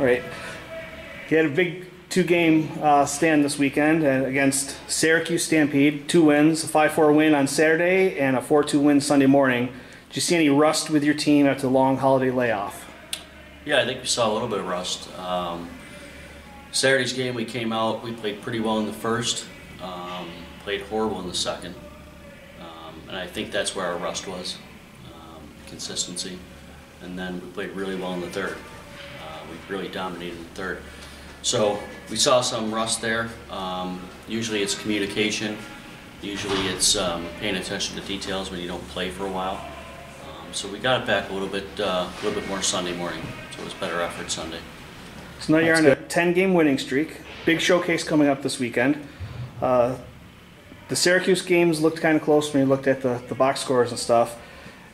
All right. You had a big two-game stand this weekend against Syracuse Stampede. 2 wins, a 5-4 win on Saturday and a 4-2 win Sunday morning. Did you see any rust with your team after the long holiday layoff? Yeah, I think we saw a little bit of rust. Saturday's game, we came out, we played pretty well in the first, played horrible in the second, and I think that's where our rust was, consistency. And then we played really well in the third. We really dominated in the third. So we saw some rust there. Usually it's communication. Usually it's paying attention to details when you don't play for a while. So we got it back a little bit more Sunday morning. So it was better effort Sunday. So now you're on a 10-game winning streak. Big showcase coming up this weekend. The Syracuse games looked kind of close when you looked at the box scores and stuff.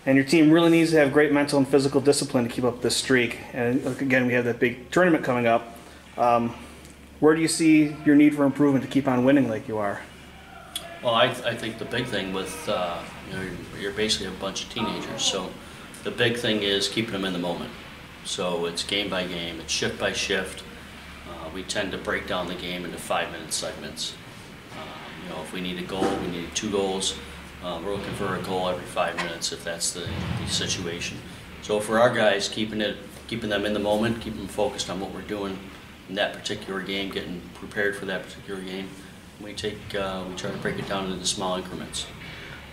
And your team really needs to have great mental and physical discipline to keep up this streak. And again, we have that big tournament coming up. Where do you see your need for improvement to keep on winning like you are? Well, I think the big thing with, you're basically a bunch of teenagers. So the big thing is keeping them in the moment. So it's game by game, it's shift by shift. We tend to break down the game into 5-minute segments. If we need a goal, we need 2 goals. We're looking for a goal every 5 minutes if that's the situation. So for our guys, keeping them in the moment, keeping them focused on what we're doing in that particular game, getting prepared for that particular game, we try to break it down into small increments.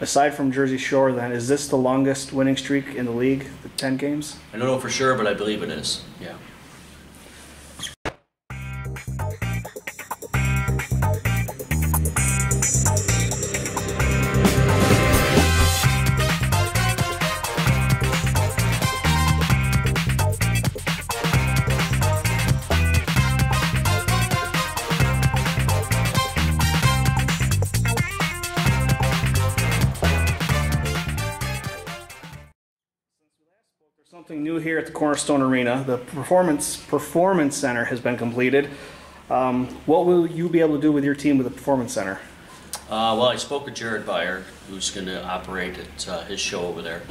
Aside from Jersey Shore, then, is this the longest winning streak in the league, the 10 games? I don't know for sure, but I believe it is, yeah. Something new here at the Cornerstone Arena. The Performance Center has been completed. What will you be able to do with your team with the Performance Center? Well, I spoke with Jared Beyer, who's going to operate at his show over there.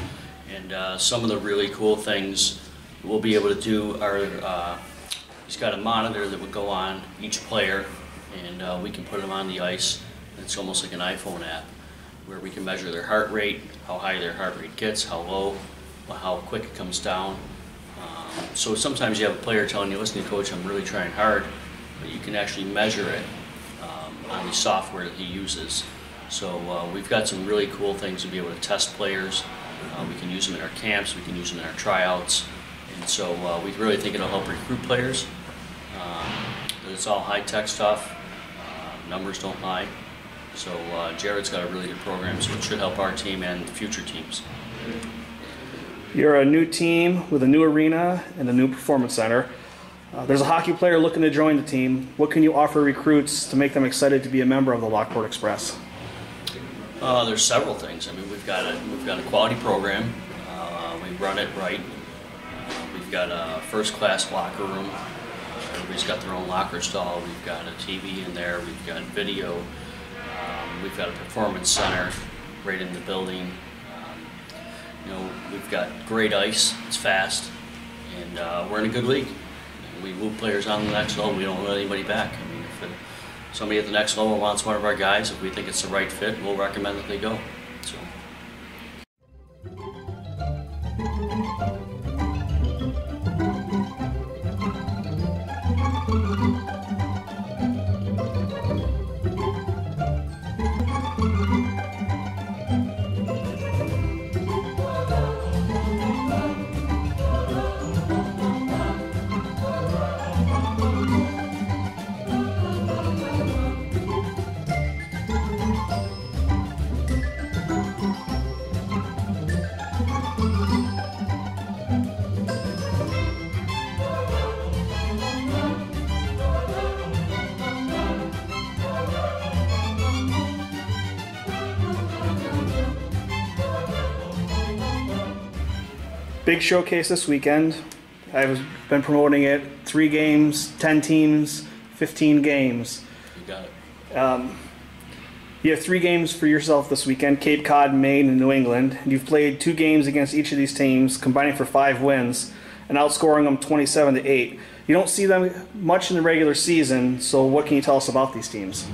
And some of the really cool things we'll be able to do are, he's got a monitor that would go on each player, and we can put them on the ice. It's almost like an iPhone app, where we can measure their heart rate, how high their heart rate gets, how low, how quick it comes down. So sometimes you have a player telling you, listen, coach, I'm really trying hard, but you can actually measure it on the software that he uses. So we've got some really cool things to be able to test players. We can use them in our camps, we can use them in our tryouts, and so we really think it'll help recruit players. It's all high-tech stuff, numbers don't lie. So Jared's got a really good program, so it should help our team and future teams. You're a new team with a new arena and a new performance center. There's a hockey player looking to join the team. What can you offer recruits to make them excited to be a member of the Lockport Express? There's several things. I mean, we've got a quality program. We run it right. We've got a first-class locker room. Everybody's got their own locker stall. We've got a TV in there. We've got video. We've got a performance center right in the building. We've got great ice, it's fast, and we're in a good league. We move players on to the next level, we don't let anybody back. I mean, if somebody at the next level wants one of our guys, if we think it's the right fit, we'll recommend that they go. So. Big showcase this weekend. I've been promoting it. 3 games, 10 teams, 15 games. You got it. You have 3 games for yourself this weekend, Cape Cod, Maine, and New England. You've played 2 games against each of these teams, combining for 5 wins. and outscoring them 27-8. You don't see them much in the regular season, so what can you tell us about these teams?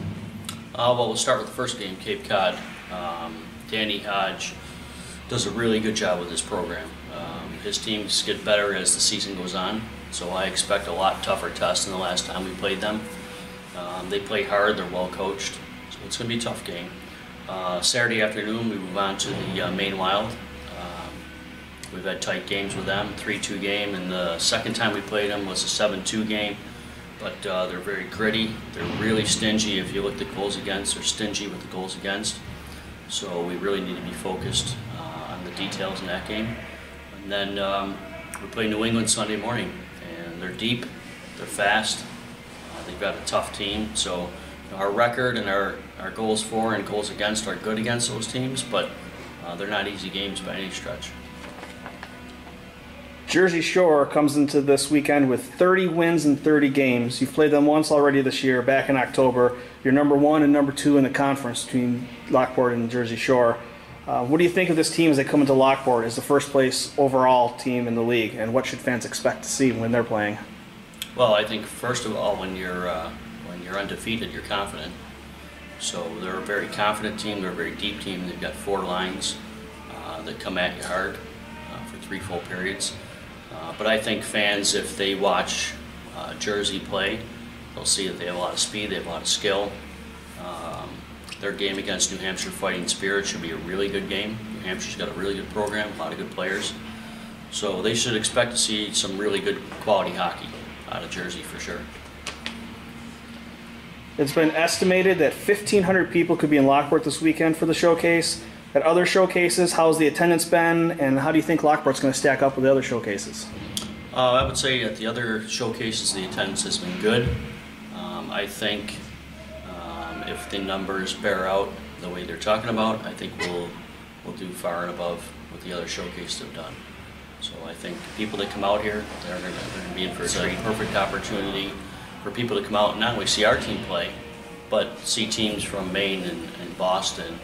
Well, we'll start with the first game, Cape Cod. Danny Hodge does a really good job with his program. His teams get better as the season goes on, so I expect a lot tougher test than the last time we played them. They play hard, they're well coached, so it's going to be a tough game. Saturday afternoon we move on to the Maine Wild. We've had tight games with them, 3-2 game, and the second time we played them was a 7-2 game. But they're very gritty, they're really stingy. If you look at goals against, they're stingy with the goals against. So we really need to be focused on the details in that game. And then we play New England Sunday morning, and they're deep, they're fast, they've got a tough team. So our record and our goals for and goals against are good against those teams, but they're not easy games by any stretch. Jersey Shore comes into this weekend with 30 wins in 30 games. You've played them once already this year, back in October. You're number 1 and number 2 in the conference between Lockport and Jersey Shore. What do you think of this team as they come into Lockport as the first place overall team in the league, and what should fans expect to see when they're playing? Well, I think first of all, when you're undefeated, you're confident. So they're a very confident team. They're a very deep team. They've got 4 lines that come at you hard for 3 full periods. But I think fans, if they watch Jersey play, they'll see that they have a lot of speed, they have a lot of skill. Their game against New Hampshire Fighting Spirit should be a really good game. New Hampshire's got a really good program, a lot of good players. So they should expect to see some really good quality hockey out of Jersey for sure. It's been estimated that 1,500 people could be in Lockport this weekend for the showcase. At other showcases, how's the attendance been, and how do you think Lockport's going to stack up with the other showcases? I would say at the other showcases the attendance has been good. I think if the numbers bear out the way they're talking about, I think we'll do far and above what the other showcases have done. So I think people that come out here, they're going to be in for a perfect opportunity for people to come out and not only see our team play, but see teams from Maine and Boston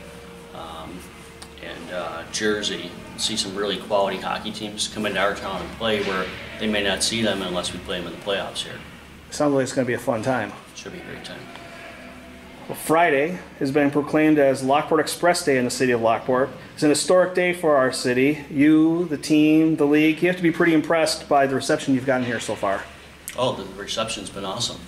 and Jersey, see some really quality hockey teams come into our town and play where they may not see them unless we play them in the playoffs here. Sounds like it's going to be a fun time. Should be a great time. Well, Friday has been proclaimed as Lockport Express Day in the city of Lockport. It's an historic day for our city. You, the team, the league, you have to be pretty impressed by the reception you've gotten here so far. Oh, the reception's been awesome.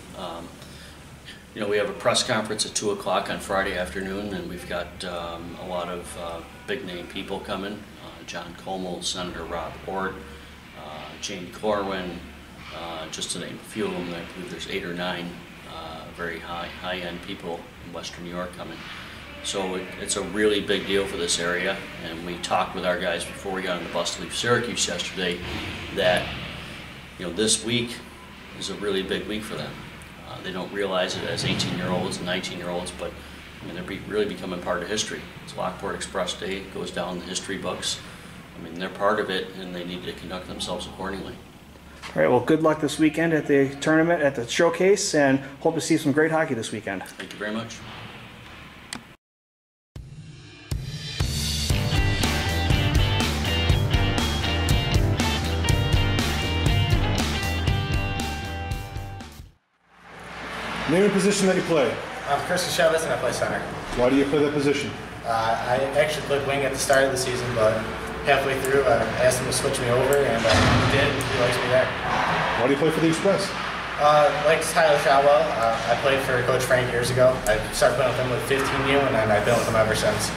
You know, we have a press conference at 2 o'clock on Friday afternoon, and we've got a lot of big-name people coming. John Como, Senator Rob Ort, Jane Corwin, just to name a few of them. I believe there's 8 or 9 very high-end people in Western New York coming. So it's a really big deal for this area, and we talked with our guys before we got on the bus to leave Syracuse yesterday that, you know, this week is a really big week for them. They don't realize it as 18-year-olds and 19-year-olds, but I mean, they're really becoming part of history. It's Lockport Express Day. It goes down in the history books. I mean, they're part of it, and they need to conduct themselves accordingly. All right, well, good luck this weekend at the tournament, at the showcase, and hope to see some great hockey this weekend. Thank you very much. Name and position that you play. I'm Chris Chavez and I play center. Why do you play that position? I actually played wing at the start of the season, but halfway through I asked him to switch me over, and he did. He likes me there. Why do you play for the Express? Like Tyler Shotwell, I played for Coach Frank years ago. I started playing with him with 15U, and then I've been with him ever since.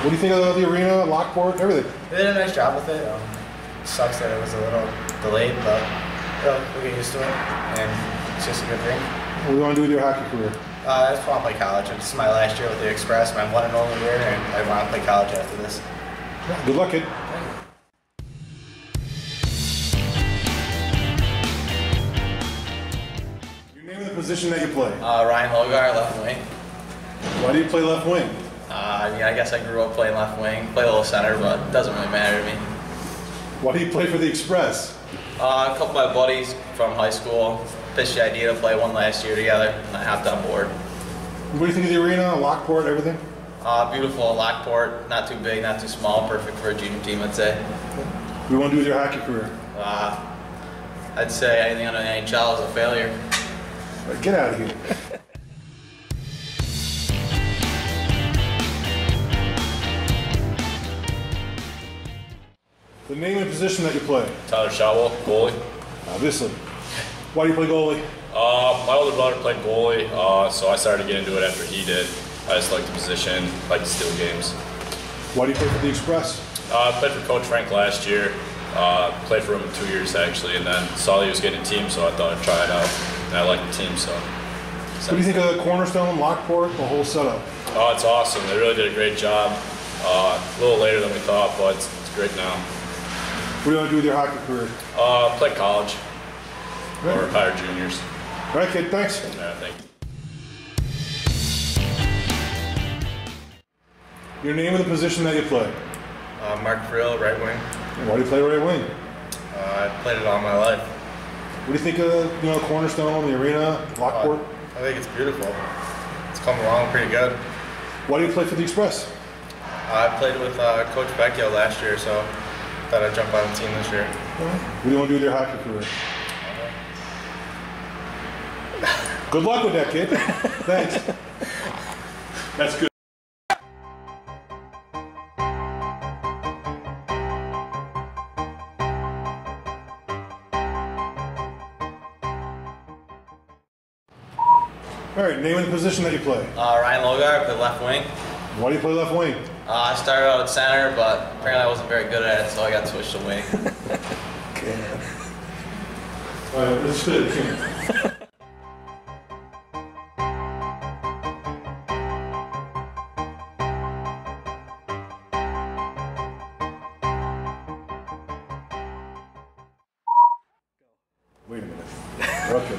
What do you think of the arena, Lockport, everything? They did a nice job with it. It sucks that it was a little delayed, but we'll get used to it, and it's just a good thing. What do you want to do with your hockey career? I just want to play college. This is my last year with the Express, my one and only year, and I want to play college after this. Good luck, kid. Your name and the position that you play. Ryan Holgar, left wing. Why do you play left wing? I mean, I guess I grew up playing left wing. Play a little center, but it doesn't really matter to me. Why do you play for the Express? A couple of my buddies from high school pitched the idea to play one last year together, and I hopped on board. What do you think of the arena, Lockport, everything? Beautiful Lockport, not too big, not too small, perfect for a junior team, I'd say. What do you want to do with your hockey career? I'd say anything under the NHL is a failure. All right, get out of here. The name and position that you play, Tyler Shotwell, goalie. obviously. Why do you play goalie? My older brother played goalie, so I started to get into it after he did. I just like the position, like to steal games. Why do you play for the Express? I played for Coach Frank last year. Played for him 2 years actually, and then saw that he was getting a team, so I thought I'd try it out. And I like the team, so. What do you think of the Cornerstone, Lockport, the whole setup? Oh, it's awesome. They really did a great job. A little later than we thought, but it's great now. What do you want to do with your hockey career? Play college or higher juniors. All right, kid, thanks. Yeah, thank you. Your name and the position that you play. Mark Frill, right wing. Why do you play right wing? I played it all my life. What do you think of Cornerstone, the arena, Lockport? I think it's beautiful. It's come along pretty good. Why do you play for the Express? I played with Coach Vecchio last year, so thought I'd jump on the team this year. What do you want to do with your hockey career? Good luck with that, kid. Thanks. That's good. All right, name and the position that you play. Ryan Logar, I play left wing. Why do you play left wing? I started out at center, but apparently I wasn't very good at it, so I got switched to wing. Okay. All right, let's do it. Wait a minute. Okay.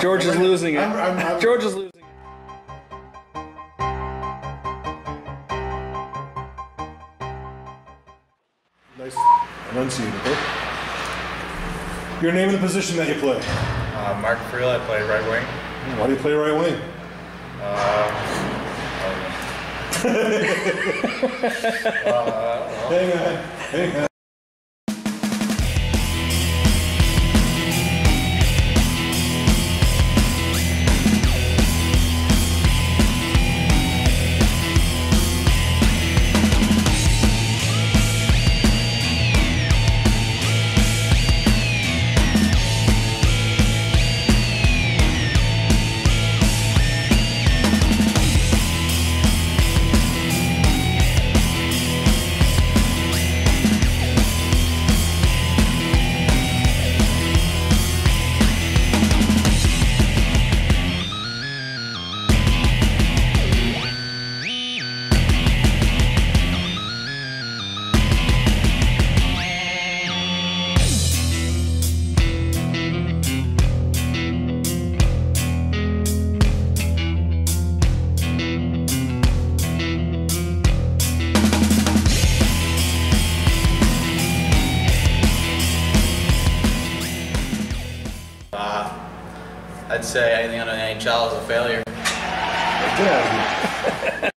George is losing it. I'm George is losing it. Nice enunciated, okay? Your name and the position that you play. Mark Frill, I play right wing. Why do you play right wing? Hang on. Hang on. I'd say anything under the NHL is a failure. Get out of here.